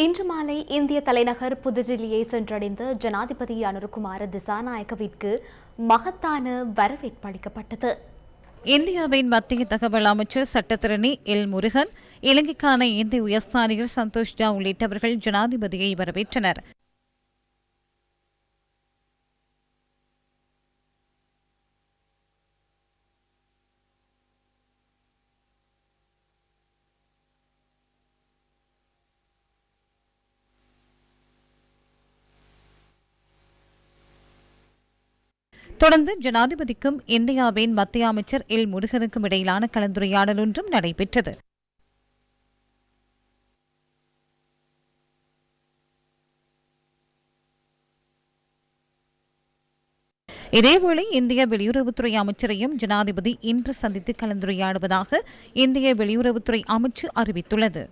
இன்று மாலை இந்திய தலைநகர் புதுடில்லியை சென்றடைந்த ஜனாதிபதி அனுரகுமார திசாநாயக்கவிற்கு மகத்தான வரவேற்பு அளிக்கப்பட்டது. இந்தியாவின் மத்திய தகவல் அமைச்சர் சட்டத்திரணி எல் முருகன், இலங்கைக்கான இந்திய உயர்ஸ்தானிகர் சந்தோஷ் ஜா உள்ளிட்டவர்கள் ஜனாதிபதியை வரவேற்றனர். தொடர்ந்து ஜனாதிபதிக்கும் இந்தியாவின் மத்திய அமைச்சர் எல் முருகனுக்கும் இடையிலான கலந்துரையாடல் ஒன்றும் நடைபெற்றது. இதேவேளை இந்திய வெளியுறவுத்துறை அமைச்சரையும் ஜனாதிபதி இன்று சந்தித்து கலந்துரையாடுவதாக இந்திய வெளியுறவுத்துறை அமைச்சு அறிவித்துள்ளது.